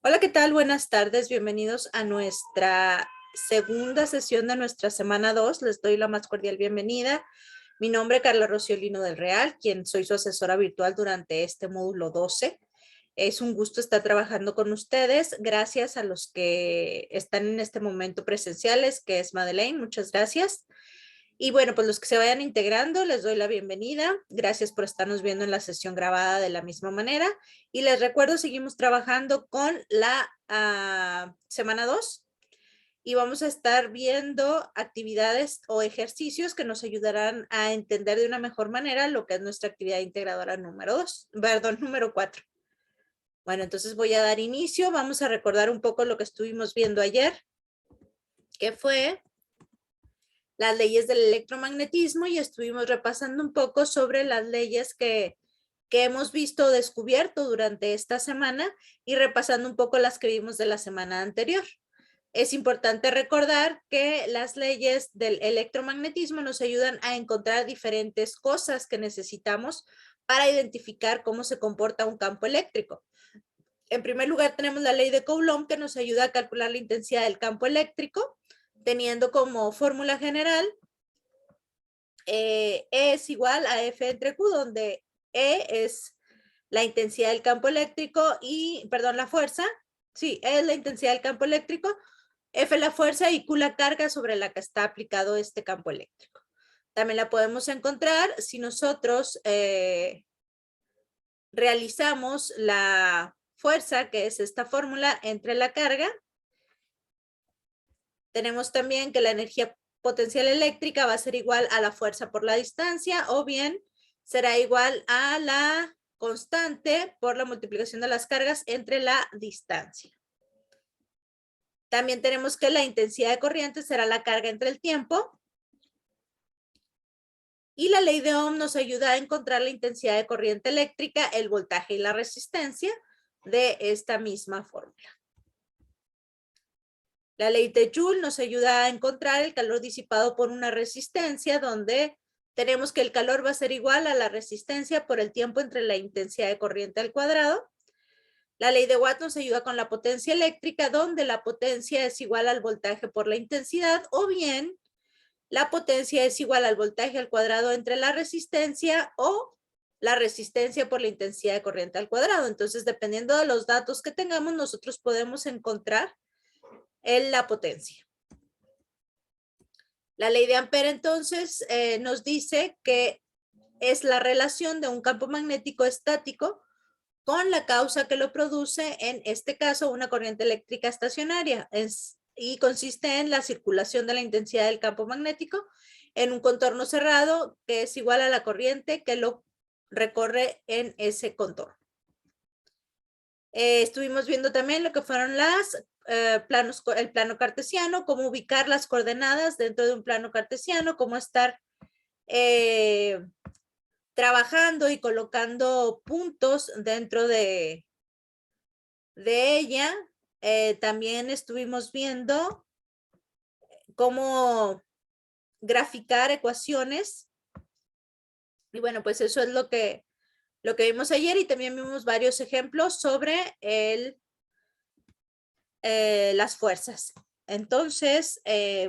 Hola, ¿qué tal? Buenas tardes. Bienvenidos a nuestra segunda sesión de nuestra semana 2. Les doy la más cordial bienvenida. Mi nombre es Carla Rociolino del Real, quien soy su asesora virtual durante este módulo 12. Es un gusto estar trabajando con ustedes. Gracias a los que están en este momento presenciales, que es Madeleine. Muchas gracias. Y bueno, pues los que se vayan integrando, les doy la bienvenida. Gracias por estarnos viendo en la sesión grabada de la misma manera. Y les recuerdo, seguimos trabajando con la semana 2 y vamos a estar viendo actividades o ejercicios que nos ayudarán a entender de una mejor manera lo que es nuestra actividad integradora número 2, perdón, número 4. Bueno, entonces voy a dar inicio. Vamos a recordar un poco lo que estuvimos viendo ayer, que fue las leyes del electromagnetismo, y estuvimos repasando un poco sobre las leyes que hemos visto descubierto durante esta semana y repasando un poco las que vimos de la semana anterior. Es importante recordar que las leyes del electromagnetismo nos ayudan a encontrar diferentes cosas que necesitamos para identificar cómo se comporta un campo eléctrico. En primer lugar, tenemos la ley de Coulomb, que nos ayuda a calcular la intensidad del campo eléctrico, teniendo como fórmula general E es igual a F entre Q, donde E es la intensidad del campo eléctrico y, perdón, la fuerza. Sí, E es la intensidad del campo eléctrico, F la fuerza y Q la carga sobre la que está aplicado este campo eléctrico. También la podemos encontrar si nosotros realizamos la fuerza, que es esta fórmula, entre la carga. Tenemos también que la energía potencial eléctrica va a ser igual a la fuerza por la distancia, o bien será igual a la constante por la multiplicación de las cargas entre la distancia. También tenemos que la intensidad de corriente será la carga entre el tiempo. Y la ley de Ohm nos ayuda a encontrar la intensidad de corriente eléctrica, el voltaje y la resistencia de esta misma fórmula. La ley de Joule nos ayuda a encontrar el calor disipado por una resistencia, donde tenemos que el calor va a ser igual a la resistencia por el tiempo entre la intensidad de corriente al cuadrado. La ley de Watt nos ayuda con la potencia eléctrica, donde la potencia es igual al voltaje por la intensidad, o bien la potencia es igual al voltaje al cuadrado entre la resistencia o la resistencia por la intensidad de corriente al cuadrado. Entonces, dependiendo de los datos que tengamos, nosotros podemos encontrar la potencia. La ley de Ampere, entonces, nos dice que es la relación de un campo magnético estático con la causa que lo produce, en este caso, una corriente eléctrica estacionaria, y consiste en la circulación de la intensidad del campo magnético en un contorno cerrado que es igual a la corriente que lo recorre en ese contorno. Estuvimos viendo también lo que fueron el plano cartesiano, cómo ubicar las coordenadas dentro de un plano cartesiano, cómo estar trabajando y colocando puntos dentro de ella. También estuvimos viendo cómo graficar ecuaciones. Y bueno, pues eso es lo que vimos ayer, y también vimos varios ejemplos sobre las fuerzas. Entonces,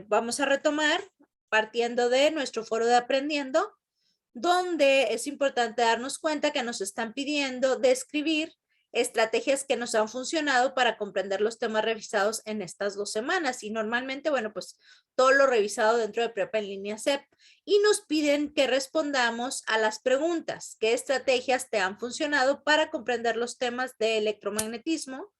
vamos a retomar partiendo de nuestro foro de aprendiendo, donde es importante darnos cuenta que nos están pidiendo describir estrategias que nos han funcionado para comprender los temas revisados en estas 2 semanas. Y normalmente, bueno, pues todo lo revisado dentro de Prepa en Línea CEP. Y nos piden que respondamos a las preguntas. ¿Qué estrategias te han funcionado para comprender los temas de electromagnetismo?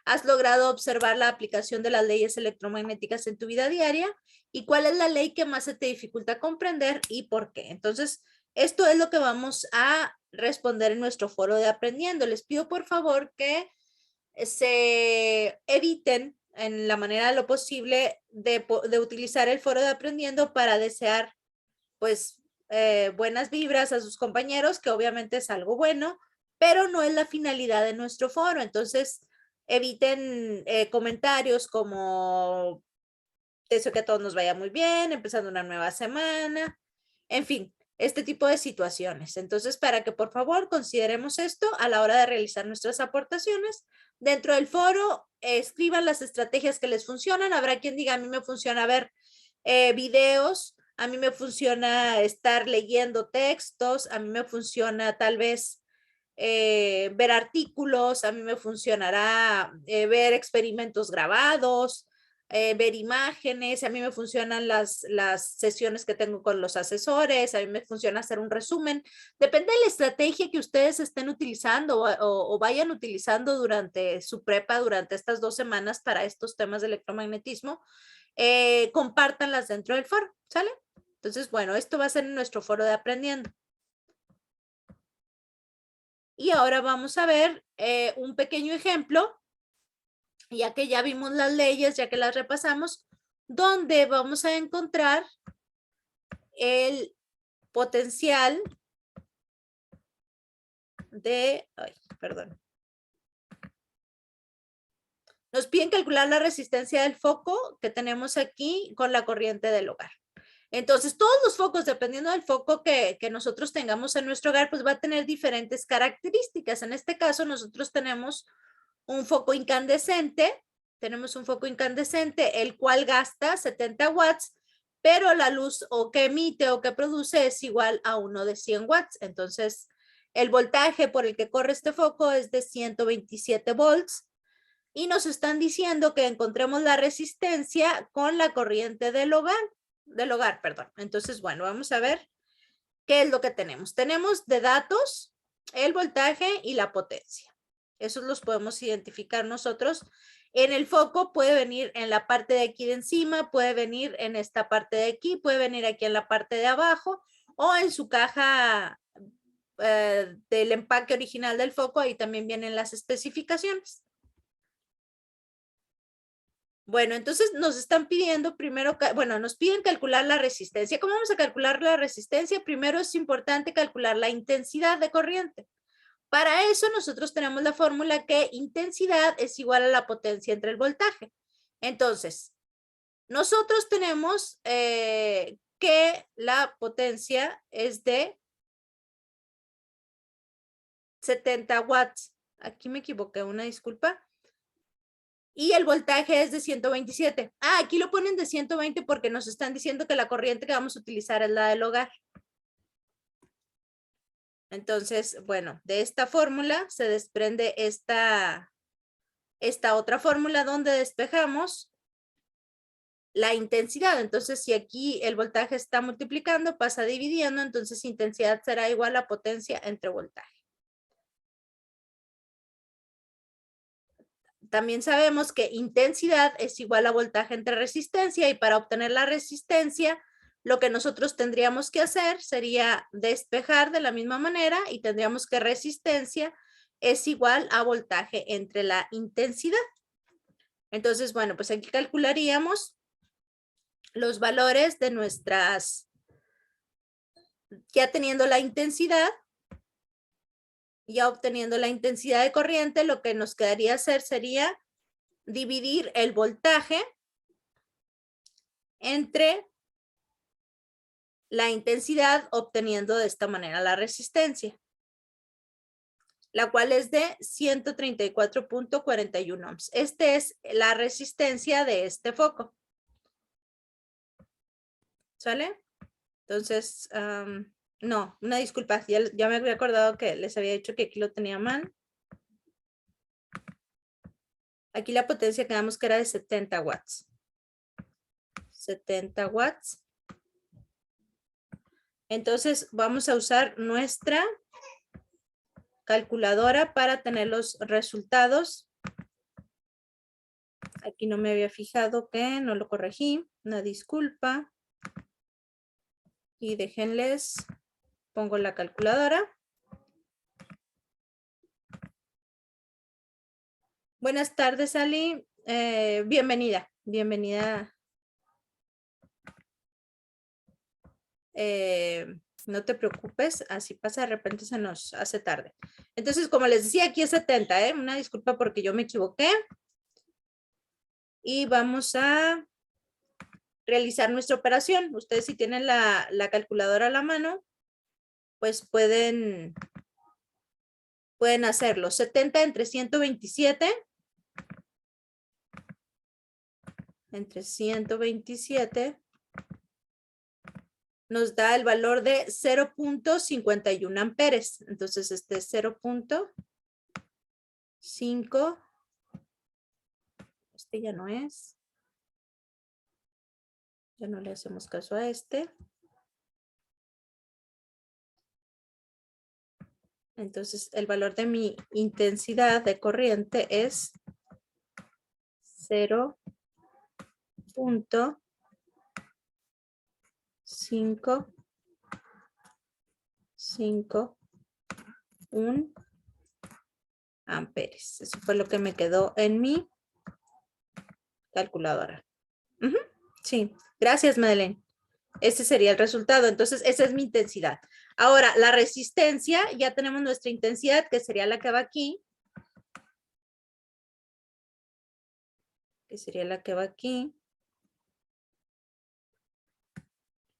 ¿Has logrado observar la aplicación de las leyes electromagnéticas en tu vida diaria? ¿Y cuál es la ley que más se te dificulta comprender y por qué? Entonces, esto es lo que vamos a responder en nuestro foro de aprendiendo. Les pido por favor que se eviten en la manera de lo posible de utilizar el foro de aprendiendo para desear pues buenas vibras a sus compañeros, que obviamente es algo bueno, pero no es la finalidad de nuestro foro. Entonces, eviten comentarios como deseo que a todos nos vaya muy bien, empezando una nueva semana, en fin, este tipo de situaciones. Entonces, para que por favor consideremos esto a la hora de realizar nuestras aportaciones, Dentro del foro, escriban las estrategias que les funcionan. Habrá quien diga, a mí me funciona ver videos, a mí me funciona estar leyendo textos, a mí me funciona tal vez ver artículos, a mí me funcionará ver experimentos grabados, ver imágenes, a mí me funcionan las sesiones que tengo con los asesores, a mí me funciona hacer un resumen. Depende de la estrategia que ustedes estén utilizando o vayan utilizando durante su prepa, durante estas 2 semanas para estos temas de electromagnetismo, compártanlas dentro del foro, ¿sale? Entonces, bueno, esto va a ser en nuestro foro de aprendiendo. Y ahora vamos a ver un pequeño ejemplo, ya que ya vimos las leyes, ya que las repasamos, donde vamos a encontrar el potencial de, perdón. Nos piden calcular la resistencia del foco que tenemos aquí con la corriente del hogar. Entonces, todos los focos, dependiendo del foco que nosotros tengamos en nuestro hogar, pues va a tener diferentes características. En este caso, nosotros tenemos un foco incandescente, el cual gasta 70 watts, pero la luz o que emite o que produce es igual a uno de 100 watts. Entonces, el voltaje por el que corre este foco es de 127 volts y nos están diciendo que encontremos la resistencia con la corriente del hogar, perdón. Entonces, bueno, vamos a ver qué es lo que tenemos. Tenemos de datos el voltaje y la potencia. Esos los podemos identificar nosotros. En el foco puede venir en la parte de aquí de encima, puede venir en esta parte de aquí, puede venir aquí en la parte de abajo o en su caja del empaque original del foco. Ahí también vienen las especificaciones. Bueno, entonces nos están pidiendo primero, bueno, nos piden calcular la resistencia. ¿Cómo vamos a calcular la resistencia? Primero es importante calcular la intensidad de corriente. Para eso nosotros tenemos la fórmula que intensidad es igual a la potencia entre el voltaje. Entonces, nosotros tenemos que la potencia es de 70 watts. Aquí me equivoqué, una disculpa. Y el voltaje es de 127. Ah, aquí lo ponen de 120 porque nos están diciendo que la corriente que vamos a utilizar es la del hogar. Entonces, bueno, de esta fórmula se desprende esta otra fórmula donde despejamos la intensidad. Entonces, si aquí el voltaje está multiplicando, pasa dividiendo, entonces intensidad será igual a potencia entre voltaje. También sabemos que intensidad es igual a voltaje entre resistencia y para obtener la resistencia, lo que nosotros tendríamos que hacer sería despejar de la misma manera y tendríamos que resistencia es igual a voltaje entre la intensidad. Entonces, bueno, pues aquí calcularíamos los valores de nuestras, ya teniendo la intensidad, ya obteniendo la intensidad de corriente, lo que nos quedaría hacer sería dividir el voltaje entre la intensidad, obteniendo de esta manera la resistencia, la cual es de 134.41 ohms. Esta es la resistencia de este foco. ¿Sale? Entonces, no, una disculpa, ya me había acordado que les había dicho que aquí lo tenía mal. Aquí la potencia quedamos que era de 70 watts. 70 watts. Entonces vamos a usar nuestra calculadora para tener los resultados. Aquí no me había fijado que no lo corregí. Una disculpa. Y déjenles, pongo la calculadora. Buenas tardes, Ali. Bienvenida. Bienvenida. No te preocupes, así pasa, de repente se nos hace tarde. Entonces, como les decía, aquí es 70, una disculpa porque yo me equivoqué. Y vamos a realizar nuestra operación. Ustedes si tienen la calculadora a la mano, pues pueden hacerlo. 70 entre 127 entre 127 nos da el valor de 0.51 amperes. Entonces, este es 0.5. Este ya no es. Ya no le hacemos caso a este. Entonces, el valor de mi intensidad de corriente es 0.551 amperes. Eso fue lo que me quedó en mi calculadora. Sí, gracias, Madeleine. Ese sería el resultado. Entonces, esa es mi intensidad. Ahora, la resistencia, ya tenemos nuestra intensidad, que sería la que va aquí.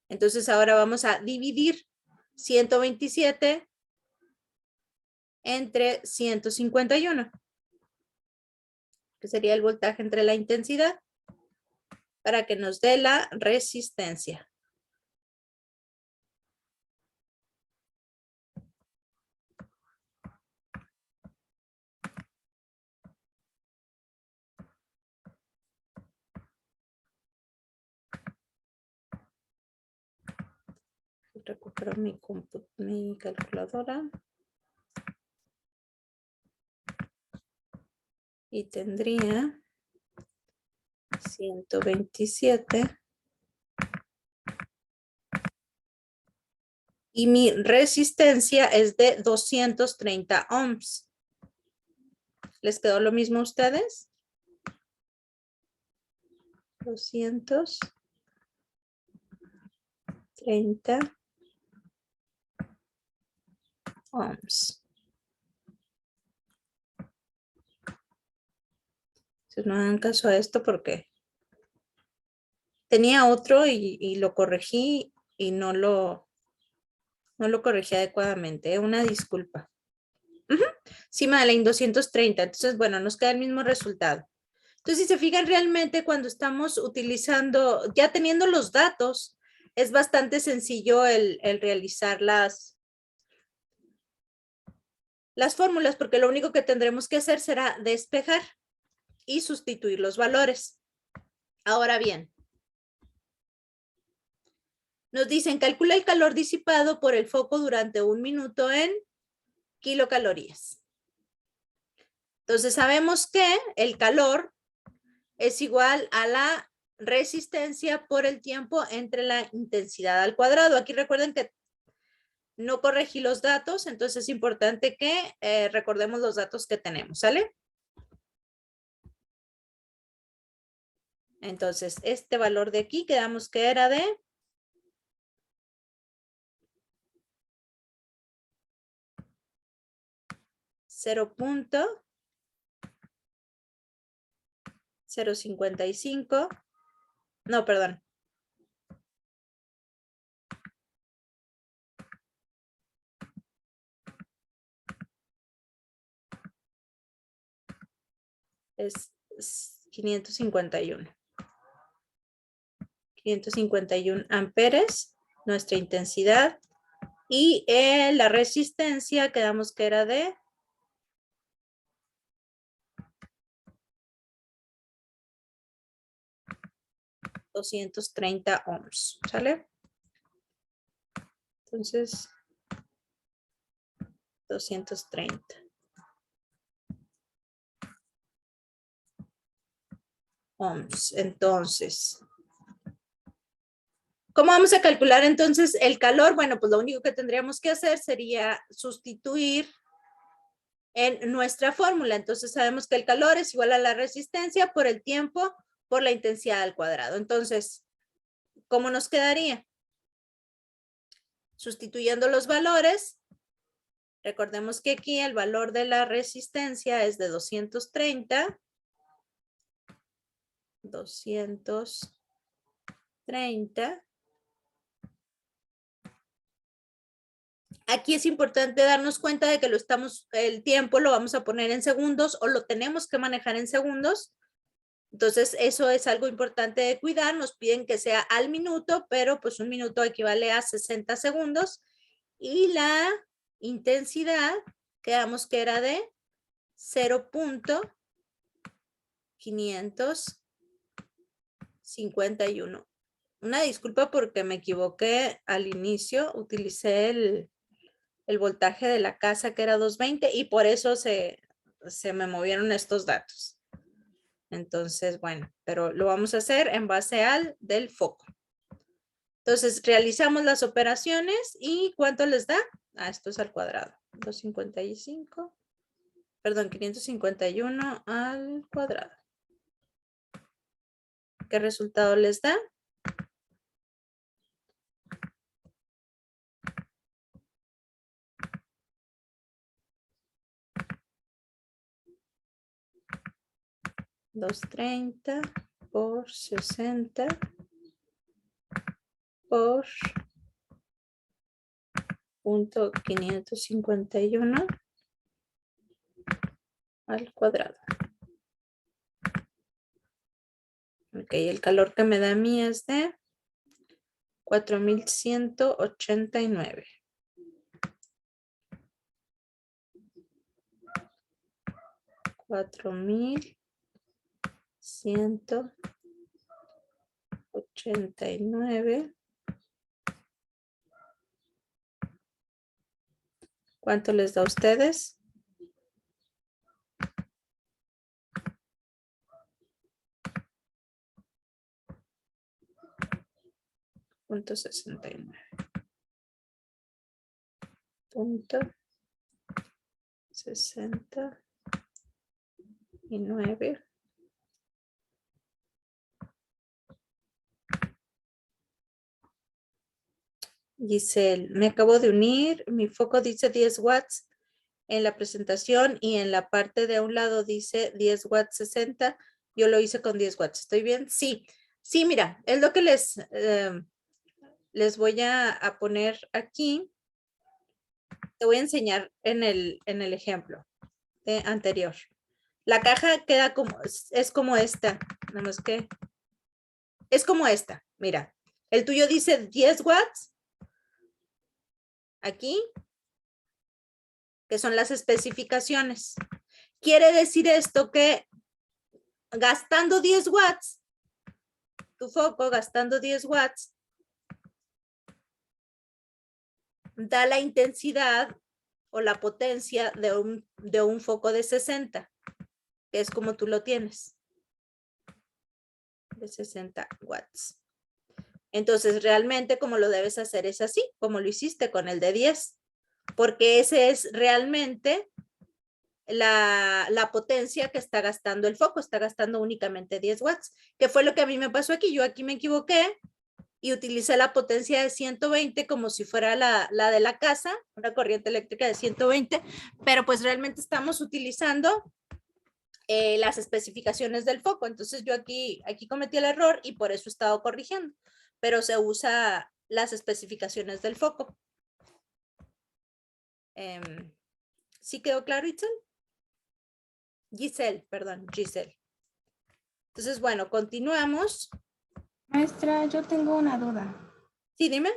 Entonces, ahora vamos a dividir 127 entre 151, que sería el voltaje entre la intensidad, para que nos dé la resistencia. Recupero mi calculadora. Y tendría 127. Y mi resistencia es de 230 ohms. ¿Les quedó lo mismo a ustedes? 230 ohms. Entonces no hagan caso a esto porque tenía otro y lo corregí y no lo corregí adecuadamente. Una disculpa. Sí, Madeleine, 230. Entonces, bueno, nos queda el mismo resultado. Entonces, si se fijan realmente cuando estamos utilizando, ya teniendo los datos, es bastante sencillo el realizar las fórmulas, porque lo único que tendremos que hacer será despejar y sustituir los valores. Ahora bien, nos dicen, calcula el calor disipado por el foco durante 1 minuto en kilocalorías. Entonces, sabemos que el calor es igual a la resistencia por el tiempo entre la intensidad al cuadrado. Aquí recuerden que no corregí los datos, entonces es importante que recordemos los datos que tenemos, ¿sale? Entonces, este valor de aquí quedamos que era de 0.055. No, perdón. Es 551. 551 amperes, nuestra intensidad. Y la resistencia quedamos que era de 230 ohms, ¿sale? Entonces, 230 ohms. Entonces, ¿cómo vamos a calcular entonces el calor? Bueno, pues lo único que tendríamos que hacer sería sustituir en nuestra fórmula. Entonces sabemos que el calor es igual a la resistencia por el tiempo por la intensidad al cuadrado. Entonces, ¿cómo nos quedaría? Sustituyendo los valores, recordemos que aquí el valor de la resistencia es de 230. 230. Aquí es importante darnos cuenta de que el tiempo lo vamos a poner en segundos o lo tenemos que manejar en segundos Entonces, eso es algo importante de cuidar. Nos piden que sea al minuto, pero pues un minuto equivale a 60 segundos. Y la intensidad, quedamos que era de 0.551. Una disculpa porque me equivoqué al inicio, utilicé el voltaje de la casa que era 220 y por eso se me movieron estos datos. Entonces, bueno, pero lo vamos a hacer en base al del foco. Entonces, realizamos las operaciones y ¿cuánto les da? Esto es al cuadrado. 255, perdón, 551 al cuadrado. ¿Qué resultado les da? $230 por 60 por .551 al cuadrado. Ok, el calor que me da a mí es de 4189. 4189. ¿Cuánto les da a ustedes? Punto 69. Punto 69. Giselle, me acabo de unir. Mi foco dice 10 watts en la presentación y en la parte de un lado dice 10 watts 60. Yo lo hice con 10 watts. ¿Estoy bien? Sí. Sí, mira, es lo que les voy a poner aquí. Te voy a enseñar en el ejemplo anterior. La caja queda como, es como esta, nada más que es como esta. Mira, el tuyo dice 10 watts. Aquí, que son las especificaciones. Quiere decir esto que gastando 10 watts, tu foco gastando 10 watts, da la intensidad o la potencia de un foco de 60, que es como tú lo tienes, de 60 watts. Entonces, realmente como lo debes hacer es así, como lo hiciste con el de 10, porque ese es realmente la potencia que está gastando el foco, está gastando únicamente 10 watts, que fue lo que a mí me pasó aquí. Yo aquí me equivoqué y utilicé la potencia de 120 como si fuera la de la casa, una corriente eléctrica de 120, pero pues realmente estamos utilizando las especificaciones del foco. Entonces yo aquí cometí el error y por eso he estado corrigiendo, pero se usa las especificaciones del foco. ¿Sí quedó claro, Itzel? Giselle, perdón, Giselle. Entonces, bueno, continuamos. Maestra, yo tengo una duda. Sí, dime.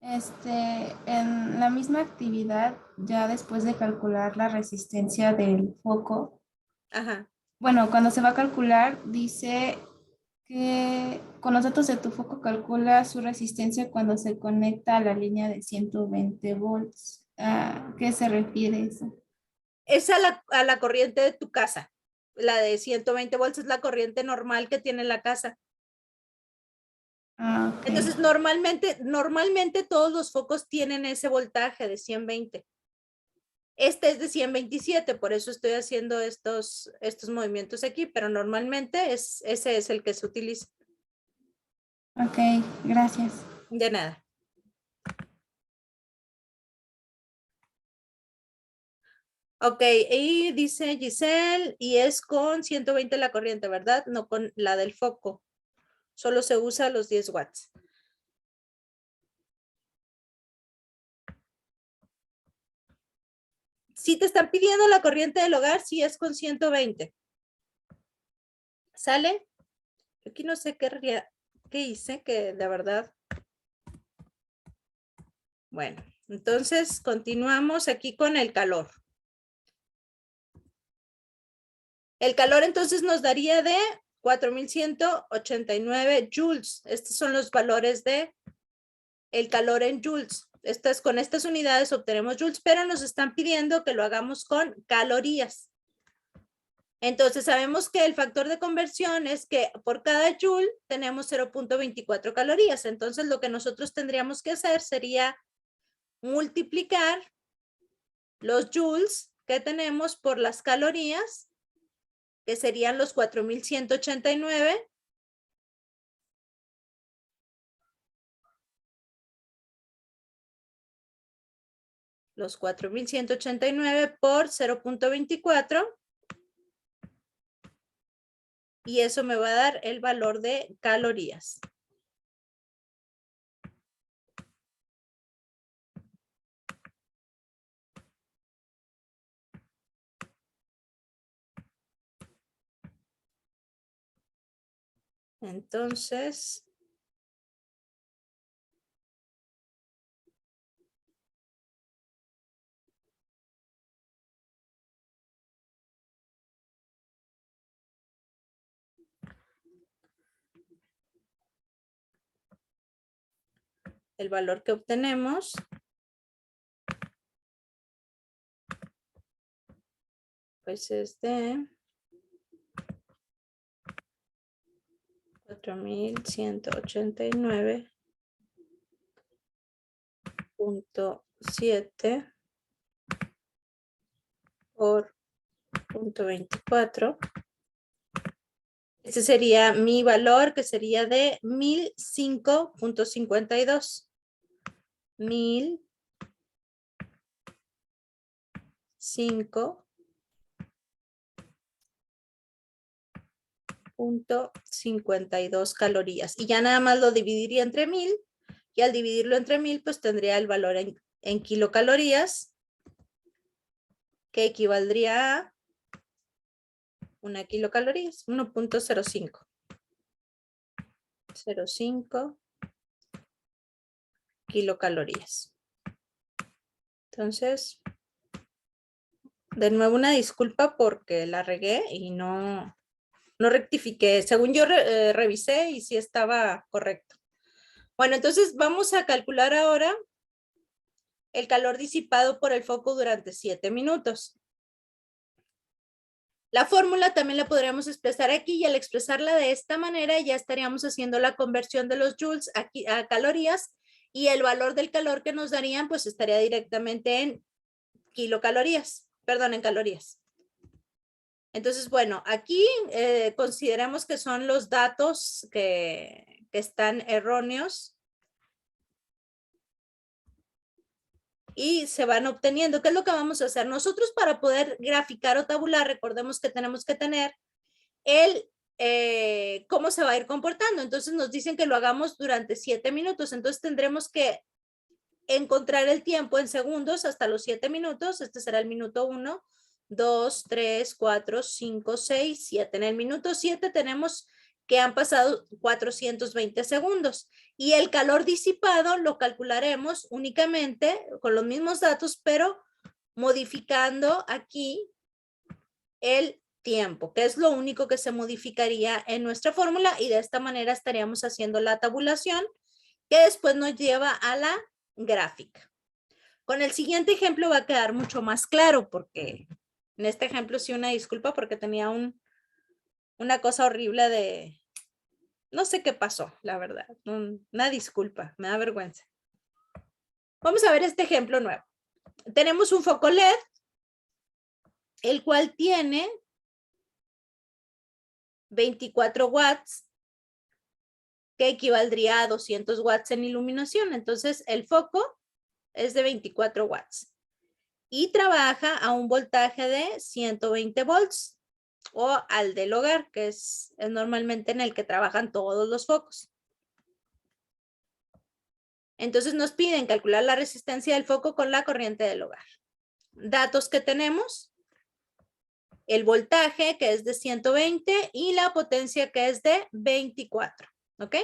En la misma actividad, ya después de calcular la resistencia del foco, Ajá. bueno, cuando se va a calcular, dice que con los datos de tu foco calcula su resistencia cuando se conecta a la línea de 120 volts. ¿A qué se refiere eso? Es a la corriente de tu casa. La de 120 volts es la corriente normal que tiene la casa. Ah, ok. Entonces, normalmente todos los focos tienen ese voltaje de 120. Este es de 127, por eso estoy haciendo estos movimientos aquí, pero normalmente ese es el que se utiliza. Ok, gracias. De nada. Ok, y dice Giselle, y es con 120 la corriente, ¿verdad? No con la del foco. Solo se usa los 10 watts. Si te están pidiendo la corriente del hogar, sí es con 120. ¿Sale? Aquí no sé qué hice, que de verdad. Bueno, entonces continuamos aquí con el calor. El calor entonces nos daría de 4189 joules. Estos son los valores de el calor en joules. Con estas unidades obtenemos joules, pero nos están pidiendo que lo hagamos con calorías. Entonces sabemos que el factor de conversión es que por cada joule tenemos 0.24 calorías. Entonces lo que nosotros tendríamos que hacer sería multiplicar los joules que tenemos por las calorías, que serían los 4189. Los 4189 por 0.24. Y eso me va a dar el valor de calorías. Entonces, el valor que obtenemos pues es de 4189.7 por 0.24. Ese sería mi valor, que sería de 1005.52. 1005.52 calorías. Y ya nada más lo dividiría entre 1000. Y al dividirlo entre 1000, pues tendría el valor en kilocalorías, que equivaldría a 1 kilocalorías, 1.05. 0.5 kilocalorías. Entonces, de nuevo una disculpa porque la regué y no rectifiqué. Según yo revisé y sí estaba correcto. Bueno, entonces vamos a calcular ahora el calor disipado por el foco durante 7 minutos. La fórmula también la podríamos expresar aquí, y al expresarla de esta manera ya estaríamos haciendo la conversión de los joules aquí a calorías, y el valor del calor que nos darían pues estaría directamente en kilocalorías, perdón, en calorías. Entonces, bueno, aquí consideremos que son los datos que están erróneos y se van obteniendo. ¿Qué es lo que vamos a hacer? Nosotros, para poder graficar o tabular, recordemos que tenemos que tener cómo se va a ir comportando. Entonces nos dicen que lo hagamos durante 7 minutos. Entonces tendremos que encontrar el tiempo en segundos hasta los 7 minutos. Este será el minuto 1, 2, 3, 4, 5, 6, 7. En el minuto 7 tenemos que han pasado 420 segundos. Y el calor disipado lo calcularemos únicamente con los mismos datos, pero modificando aquí el tiempo, que es lo único que se modificaría en nuestra fórmula, y de esta manera estaríamos haciendo la tabulación que después nos lleva a la gráfica. Con el siguiente ejemplo va a quedar mucho más claro, porque en este ejemplo sí, una disculpa porque tenía una cosa horrible de, no sé qué pasó, la verdad, una disculpa, me da vergüenza. Vamos a ver este ejemplo nuevo. Tenemos un foco LED, el cual tiene 24 watts, que equivaldría a 200 watts en iluminación. Entonces, el foco es de 24 watts y trabaja a un voltaje de 120 volts, o al del hogar, que es normalmente en el que trabajan todos los focos. Entonces nos piden calcular la resistencia del foco con la corriente del hogar. Datos que tenemos: el voltaje que es de 120 y la potencia que es de 24, ¿ok?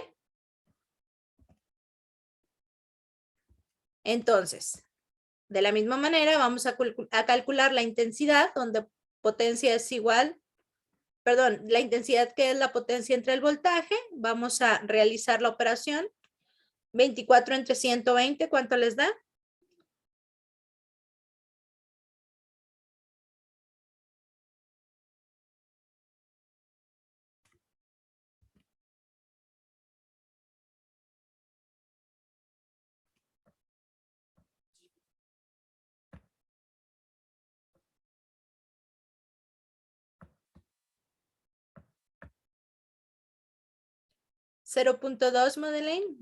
Entonces, de la misma manera vamos a calcular la intensidad donde potencia es igual, perdón, la intensidad que es la potencia entre el voltaje. Vamos a realizar la operación. 24 entre 120, ¿cuánto les da? 0.2, Madeleine.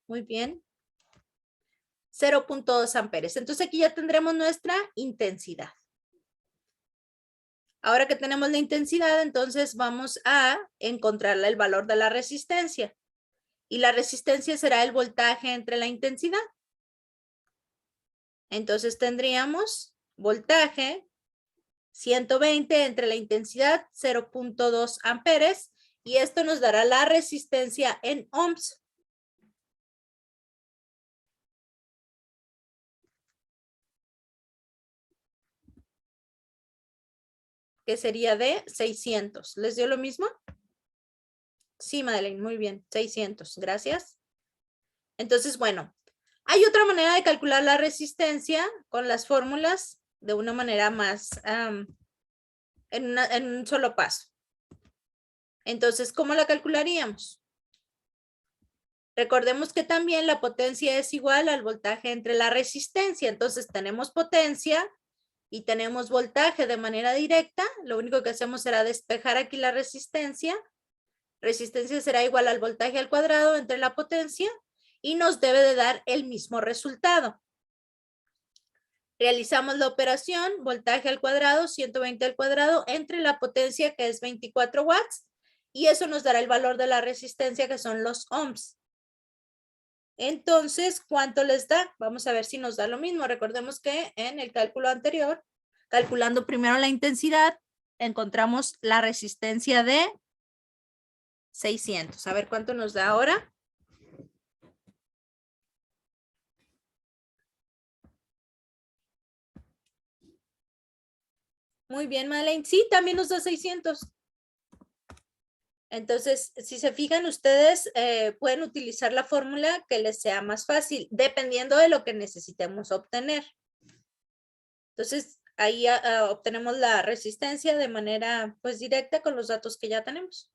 Muy bien. 0.2 amperes. Entonces aquí ya tendremos nuestra intensidad. Ahora que tenemos la intensidad, entonces vamos a encontrar el valor de la resistencia. Y la resistencia será el voltaje entre la intensidad. Entonces tendríamos voltaje 120 entre la intensidad 0.2 amperes. Y esto nos dará la resistencia en ohms. Que sería de 600. ¿Les dio lo mismo? Sí, Madeleine, muy bien. 600, gracias. Entonces, bueno, hay otra manera de calcular la resistencia con las fórmulas de una manera más, en un solo paso. Entonces, ¿cómo la calcularíamos? Recordemos que también la potencia es igual al voltaje entre la resistencia. Entonces, tenemos potencia y tenemos voltaje de manera directa. Lo único que hacemos será despejar aquí la resistencia. Resistencia será igual al voltaje al cuadrado entre la potencia y nos debe de dar el mismo resultado. Realizamos la operación, voltaje al cuadrado, 120 al cuadrado, entre la potencia que es 24 watts, y eso nos dará el valor de la resistencia que son los ohms. Entonces, ¿cuánto les da? Vamos a ver si nos da lo mismo. Recordemos que en el cálculo anterior, calculando primero la intensidad, encontramos la resistencia de 600. A ver cuánto nos da ahora. Muy bien, Madeleine. Sí, también nos da 600. Entonces, si se fijan ustedes, pueden utilizar la fórmula que les sea más fácil, dependiendo de lo que necesitemos obtener. Entonces, ahí obtenemos la resistencia de manera pues directa con los datos que ya tenemos.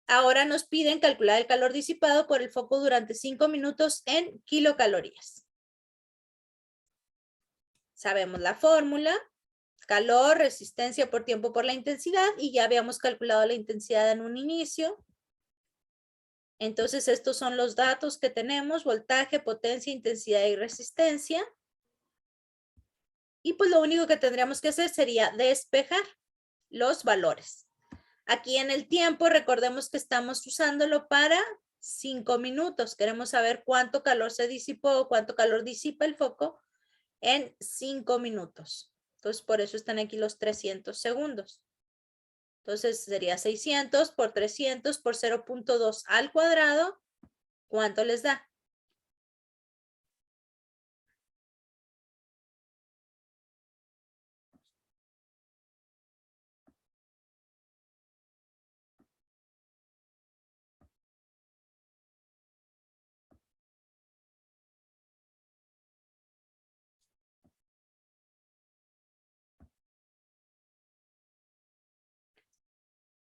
Ahora nos piden calcular el calor disipado por el foco durante 5 minutos en kilocalorías. Sabemos la fórmula. Calor, resistencia por tiempo por la intensidad, y ya habíamos calculado la intensidad en un inicio. Entonces estos son los datos que tenemos: voltaje, potencia, intensidad y resistencia. Y pues lo único que tendríamos que hacer sería despejar los valores. Aquí en el tiempo, recordemos que estamos usándolo para 5 minutos. Queremos saber cuánto calor se disipó, cuánto calor disipa el foco en 5 minutos. Entonces, por eso están aquí los 300 segundos. Entonces, sería 600 por 300 por 0.2 al cuadrado. ¿Cuánto les da?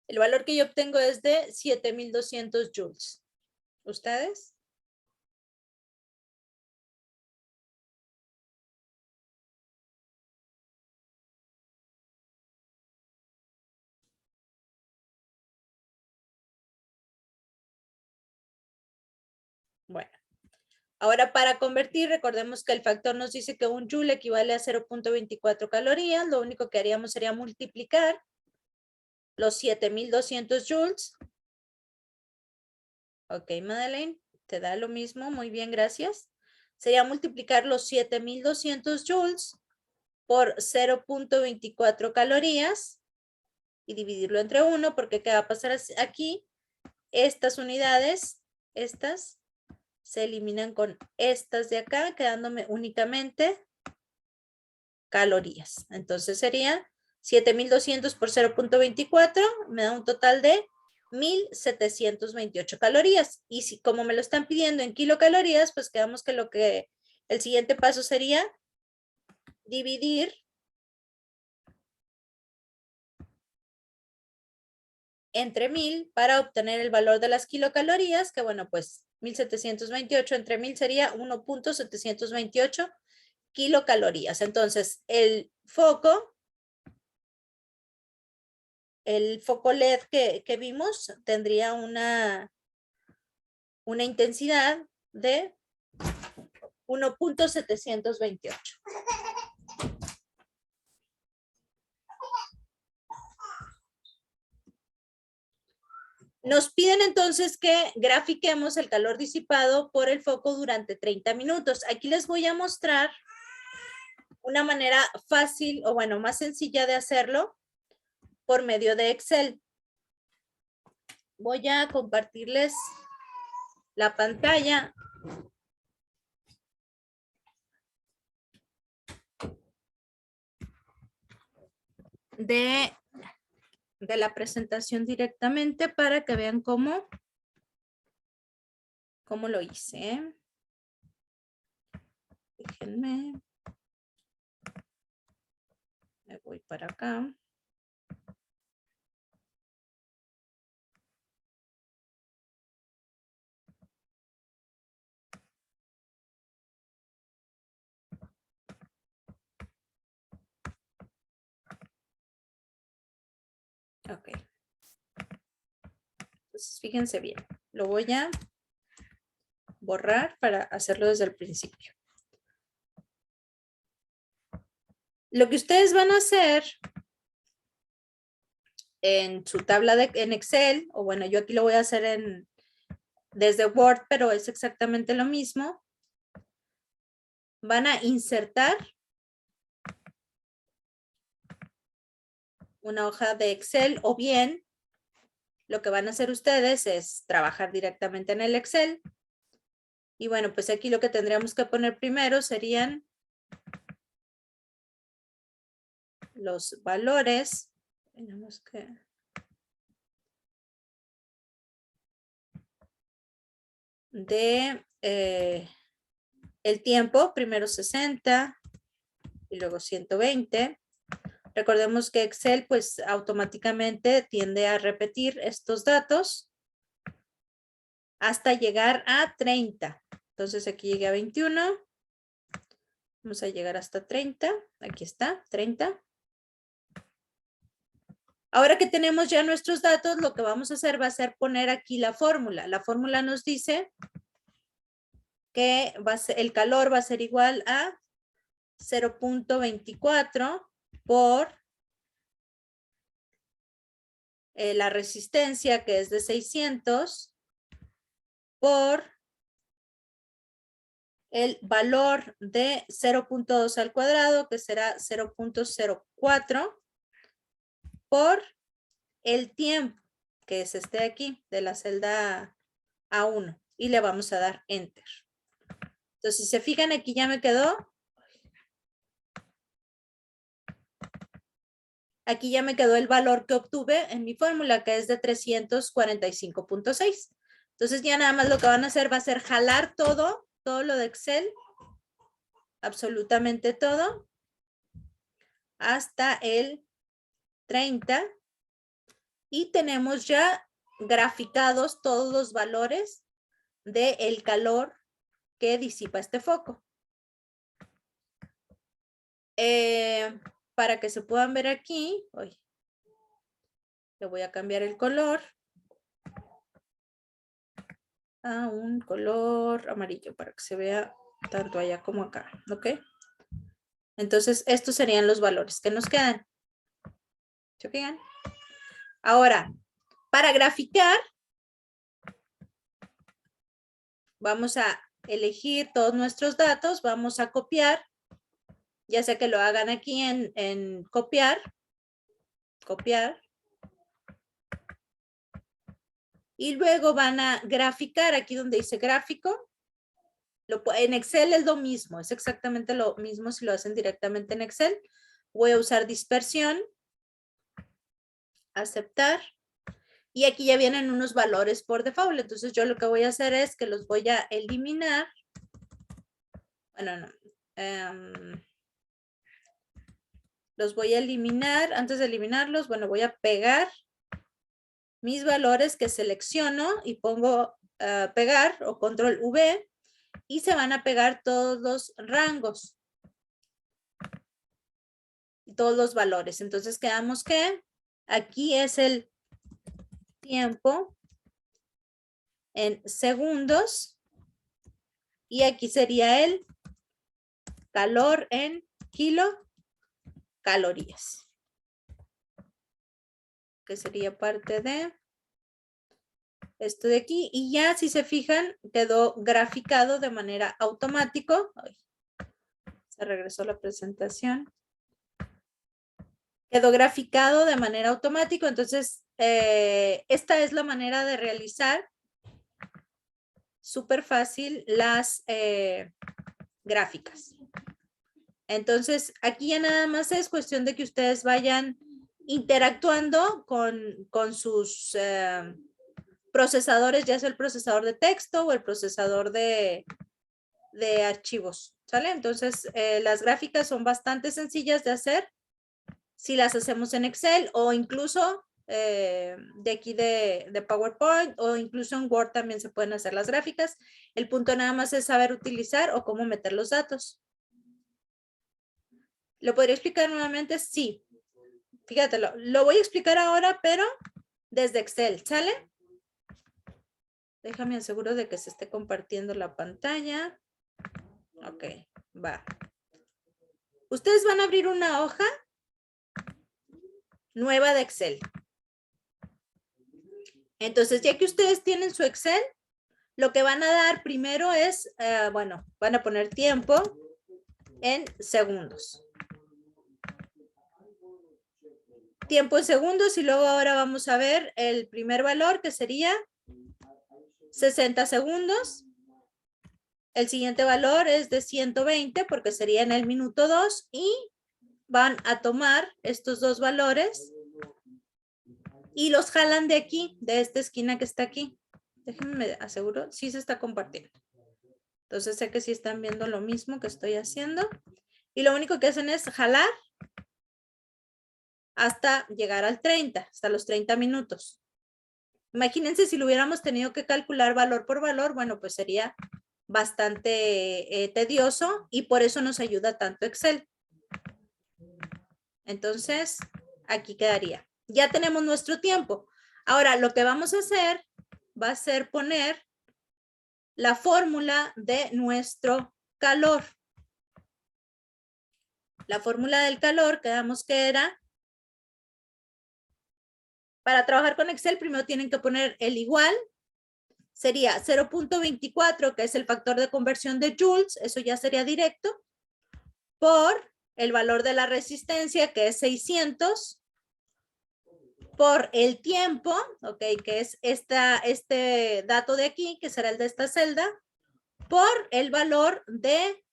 El valor que yo obtengo es de 7,200 joules. ¿Ustedes? Bueno, ahora para convertir, recordemos que el factor nos dice que un joule equivale a 0.24 calorías. Lo único que haríamos sería multiplicar los 7,200 joules. Ok, Madeleine, te da lo mismo. Muy bien, gracias. sería multiplicar los 7200 joules por 0.24 calorías y dividirlo entre 1, porque ¿qué va a pasar aquí? Estas unidades, estas, se eliminan con estas de acá, quedándome únicamente calorías. Entonces sería 7200 por 0.24, me da un total de 1728 calorías. Y si como me lo están pidiendo en kilocalorías, pues quedamos que el siguiente paso sería dividir entre 1000 para obtener el valor de las kilocalorías, que bueno, pues 1728 entre 1000 sería 1.728 kilocalorías. Entonces, el foco LED que vimos tendría una intensidad de 1.728. Nos piden entonces que grafiquemos el calor disipado por el foco durante 30 minutos. Aquí les voy a mostrar una manera fácil o bueno, más sencilla de hacerlo por medio de Excel. Voy a compartirles la pantalla. De la presentación directamente para que vean cómo lo hice. Déjenme. Me voy para acá. Ok. Entonces, fíjense bien. Lo voy a borrar para hacerlo desde el principio. Lo que ustedes van a hacer en su tabla en Excel, o bueno, yo aquí lo voy a hacer desde Word, pero es exactamente lo mismo. Van a insertar una hoja de Excel o bien lo que van a hacer ustedes es trabajar directamente en el Excel. Y bueno, pues aquí lo que tendríamos que poner primero serían los valores. Tenemos que... de el tiempo, primero 60 y luego 120. Recordemos que Excel pues automáticamente tiende a repetir estos datos hasta llegar a 30. Entonces aquí llegué a 21. Vamos a llegar hasta 30. Aquí está, 30. Ahora que tenemos ya nuestros datos, lo que vamos a hacer va a ser poner aquí la fórmula. La fórmula nos dice que el calor va a ser igual a 0.24 por la resistencia, que es de 600, por el valor de 0.2 al cuadrado, que será 0.04, por el tiempo, que es este de aquí, de la celda A1, y le vamos a dar Enter. Entonces, si se fijan, aquí ya me quedó. Aquí ya me quedó el valor que obtuve en mi fórmula, que es de 345.6. Entonces, ya nada más lo que van a hacer va a ser jalar todo lo de Excel, absolutamente todo, hasta el 30. Y tenemos ya graficados todos los valores del calor que disipa este foco. Para que se puedan ver aquí, le voy a cambiar el color a un color amarillo para que se vea tanto allá como acá, ¿ok? Entonces, estos serían los valores que nos quedan. ¿Se fijan? Ahora, para graficar, vamos a elegir todos nuestros datos, vamos a copiar, ya sea que lo hagan aquí en copiar, y luego van a graficar aquí donde dice gráfico. En Excel es lo mismo, es exactamente lo mismo si lo hacen directamente en Excel. Voy a usar dispersión, aceptar, y aquí ya vienen unos valores por default. Entonces yo lo que voy a hacer es que los voy a eliminar. Bueno, no. Los voy a eliminar. Antes de eliminarlos, bueno, voy a pegar mis valores que selecciono y pongo pegar o control V, y se van a pegar todos los rangos y todos los valores. Entonces quedamos que aquí es el tiempo en segundos y aquí sería el calor en kilocalorías, que sería parte de esto de aquí. Y ya, si se fijan, quedó graficado de manera automática. Se regresó la presentación. Quedó graficado de manera automática. Entonces, esta es la manera de realizar súper fácil las gráficas. Entonces, aquí ya nada más es cuestión de que ustedes vayan interactuando con sus procesadores, ya sea el procesador de texto o el procesador de archivos, ¿sale? Entonces, las gráficas son bastante sencillas de hacer si las hacemos en Excel o incluso de aquí de PowerPoint, o incluso en Word también se pueden hacer las gráficas. El punto nada más es saber utilizar o cómo meter los datos. ¿Lo podría explicar nuevamente? Sí. Fíjate, lo voy a explicar ahora, pero desde Excel, ¿sale? Déjame aseguro de que se esté compartiendo la pantalla. Ok, va. Ustedes van a abrir una hoja nueva de Excel. Entonces, ya que ustedes tienen su Excel, lo que van a dar primero es, bueno, van a poner tiempo en segundos. Tiempo en segundos, y luego ahora vamos a ver el primer valor, que sería 60 segundos. El siguiente valor es de 120 porque sería en el minuto 2, y van a tomar estos dos valores y los jalan de aquí, de esta esquina que está aquí. Déjenme me aseguro, sí se está compartiendo. Entonces sé que sí están viendo lo mismo que estoy haciendo. Y lo único que hacen es jalar hasta llegar al 30, hasta los 30 minutos. Imagínense si lo hubiéramos tenido que calcular valor por valor, bueno, pues sería bastante tedioso, y por eso nos ayuda tanto Excel. Entonces, aquí quedaría. Ya tenemos nuestro tiempo. Ahora, lo que vamos a hacer va a ser poner la fórmula de nuestro calor. La fórmula del calor, quedamos que era, para trabajar con Excel, primero tienen que poner el igual. Sería 0.24, que es el factor de conversión de joules, eso ya sería directo, por el valor de la resistencia, que es 600, por el tiempo, ok, que es este dato de aquí, que será el de esta celda, por el valor de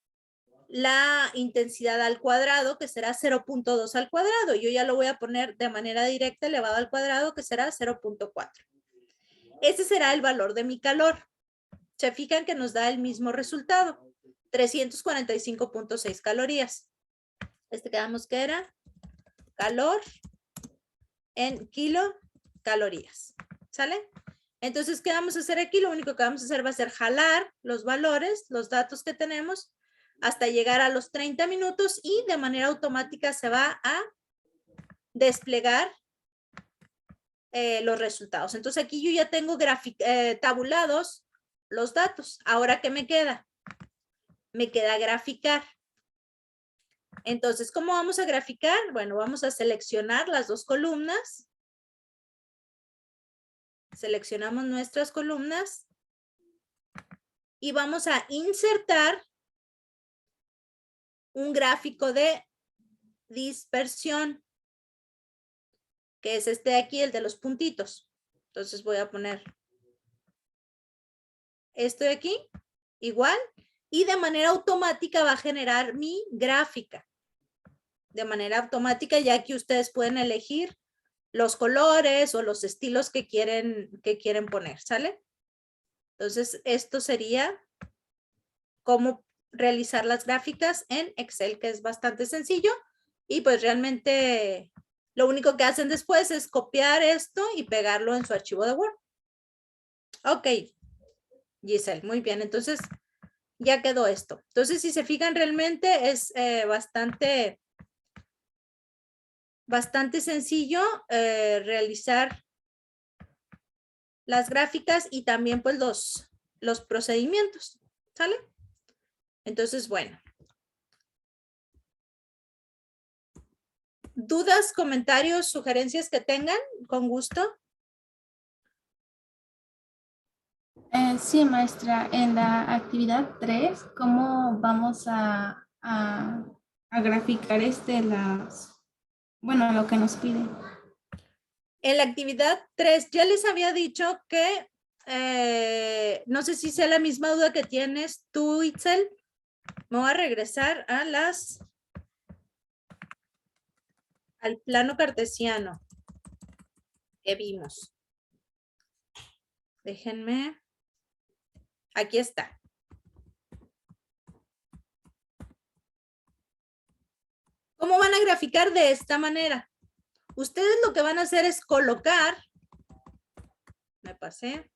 la intensidad al cuadrado, que será 0.2 al cuadrado. Yo ya lo voy a poner de manera directa elevado al cuadrado, que será 0.4. Ese será el valor de mi calor. Se fijan que nos da el mismo resultado, 345.6 calorías. Quedamos que era calor en kilocalorías, ¿sale? Entonces, ¿qué vamos a hacer aquí? Lo único que vamos a hacer va a ser jalar los valores, los datos que tenemos, hasta llegar a los 30 minutos, y de manera automática se va a desplegar los resultados. Entonces, aquí yo ya tengo tabulados los datos. Ahora, ¿qué me queda? Me queda graficar. Entonces, ¿cómo vamos a graficar? Bueno, vamos a seleccionar las dos columnas. Seleccionamos nuestras columnas y vamos a insertar un gráfico de dispersión, que es este de aquí, el de los puntitos. Entonces voy a poner esto de aquí, igual, y de manera automática va a generar mi gráfica. De manera automática, ya que ustedes pueden elegir los colores o los estilos que quieren poner, ¿sale? Entonces, esto sería cómo realizar las gráficas en Excel, que es bastante sencillo. Y pues realmente lo único que hacen después es copiar esto y pegarlo en su archivo de Word. Ok, Giselle, muy bien. Entonces, ya quedó esto. Entonces, si se fijan, realmente es bastante sencillo realizar las gráficas y también pues los procedimientos, ¿sale? Entonces, bueno. ¿Dudas, comentarios, sugerencias que tengan? Con gusto. Sí, maestra, en la actividad 3, ¿cómo vamos a graficar bueno, lo que nos pide? En la actividad 3, ya les había dicho que, no sé si sea la misma duda que tienes tú, Itzel. Me voy a regresar al plano cartesiano que vimos. Déjenme. Aquí está. ¿Cómo van a graficar de esta manera? Ustedes lo que van a hacer es colocar. Me pasé.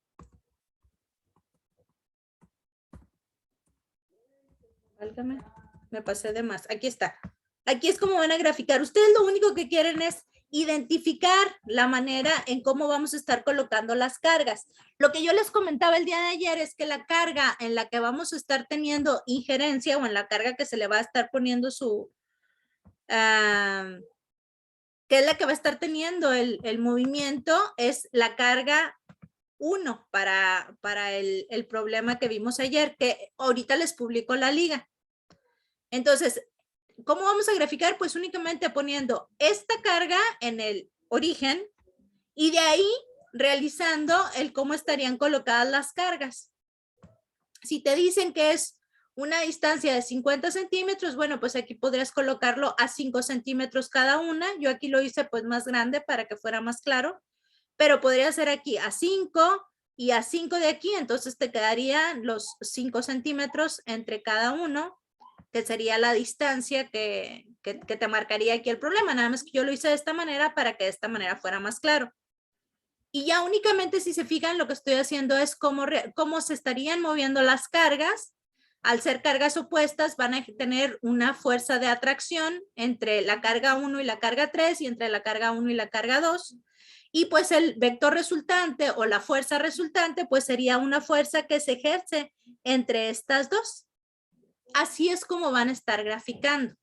Válgame. Me pasé de más. Aquí está. Aquí es como van a graficar. Ustedes lo único que quieren es identificar la manera en cómo vamos a estar colocando las cargas. Lo que yo les comentaba el día de ayer es que la carga en la que vamos a estar teniendo injerencia o en la carga que se le va a estar poniendo que es la que va a estar teniendo el movimiento, es la carga 1 para el problema que vimos ayer, que ahorita les publico la liga. Entonces, ¿cómo vamos a graficar? Pues únicamente poniendo esta carga en el origen y de ahí realizando el cómo estarían colocadas las cargas. Si te dicen que es una distancia de 50 centímetros, bueno, pues aquí podrías colocarlo a 5 centímetros cada una. Yo aquí lo hice pues más grande para que fuera más claro, pero podría ser aquí a 5 y a 5 de aquí, entonces te quedarían los 5 centímetros entre cada uno, que sería la distancia que te marcaría aquí el problema. Nada más que yo lo hice de esta manera para que de esta manera fuera más claro. Y ya únicamente si se fijan, lo que estoy haciendo es cómo se estarían moviendo las cargas. Al ser cargas opuestas, van a tener una fuerza de atracción entre la carga 1 y la carga 3 y entre la carga 1 y la carga 2. Y pues el vector resultante o la fuerza resultante, pues sería una fuerza que se ejerce entre estas dos. Así es como van a estar graficando.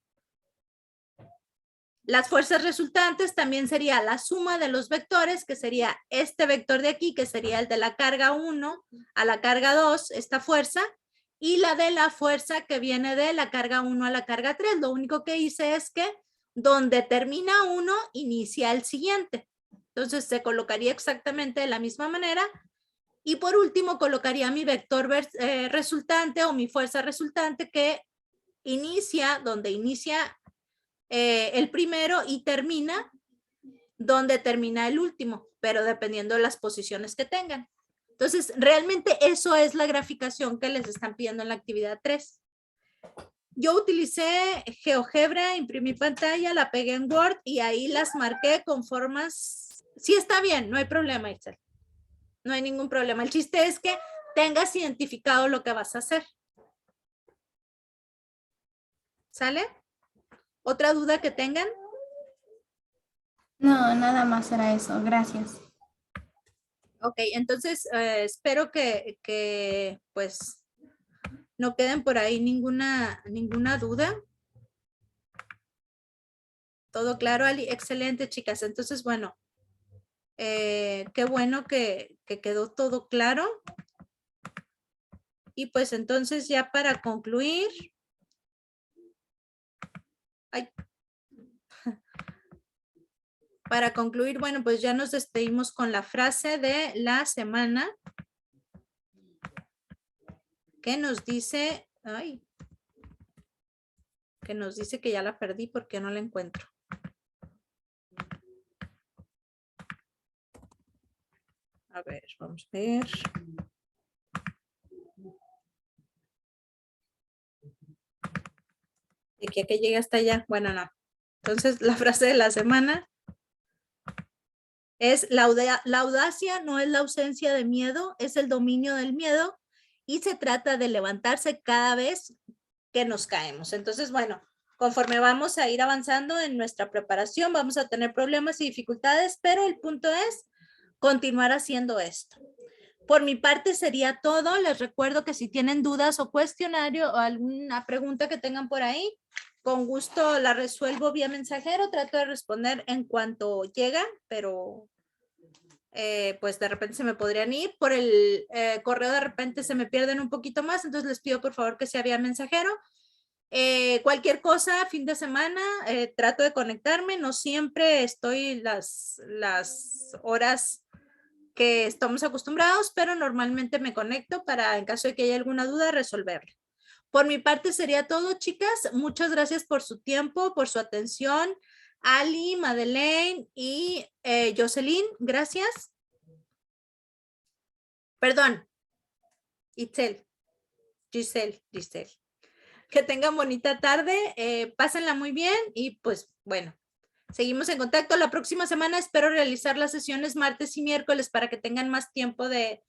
Las fuerzas resultantes también sería la suma de los vectores, que sería este vector de aquí, que sería el de la carga 1 a la carga 2, esta fuerza, y la de la fuerza que viene de la carga 1 a la carga 3. Lo único que hice es que donde termina uno, inicia el siguiente. Entonces se colocaría exactamente de la misma manera. Y por último, colocaría mi vector resultante o mi fuerza resultante que inicia donde inicia el primero y termina donde termina el último, pero dependiendo de las posiciones que tengan. Entonces, realmente eso es la graficación que les están pidiendo en la actividad 3. Yo utilicé GeoGebra, imprimí pantalla, la pegué en Word y ahí las marqué con formas. Sí está bien, no hay problema, Itzel. No hay ningún problema. El chiste es que tengas identificado lo que vas a hacer. ¿Sale? ¿Otra duda que tengan? No, nada más era eso. Gracias. Ok, entonces espero que pues no queden por ahí ninguna duda. Todo claro, Ali. Excelente, chicas. Entonces, bueno, qué bueno que quedó todo claro. Y pues entonces ya para concluir. Para concluir, bueno, pues ya nos despedimos con la frase de la semana que nos dice, que ya la perdí porque no la encuentro. A ver, vamos a ver. De aquí a que llegue hasta allá. Bueno, no. Entonces, la frase de la semana es la audacia no es la ausencia de miedo, es el dominio del miedo y se trata de levantarse cada vez que nos caemos. Entonces, bueno, conforme vamos a ir avanzando en nuestra preparación, vamos a tener problemas y dificultades, pero el punto es continuar haciendo esto. Por mi parte sería todo. Les recuerdo que si tienen dudas o cuestionario o alguna pregunta que tengan por ahí, con gusto la resuelvo vía mensajero. Trato de responder en cuanto llega, pero pues de repente se me podrían ir. Por el correo de repente se me pierden un poquito más, entonces les pido por favor que sea vía mensajero. Cualquier cosa, fin de semana, trato de conectarme. No siempre estoy las horas que estamos acostumbrados, pero normalmente me conecto para, en caso de que haya alguna duda, resolverla. Por mi parte sería todo, chicas. Muchas gracias por su tiempo, por su atención. Ali, Madeleine y Jocelyn, gracias. Perdón, Itzel, Giselle. Que tengan bonita tarde, pásenla muy bien y pues bueno, seguimos en contacto. La próxima semana espero realizar las sesiones martes y miércoles para que tengan más tiempo de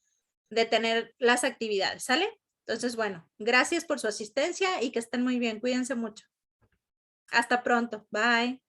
tener las actividades, ¿sale? Entonces, bueno, gracias por su asistencia y que estén muy bien. Cuídense mucho. Hasta pronto. Bye.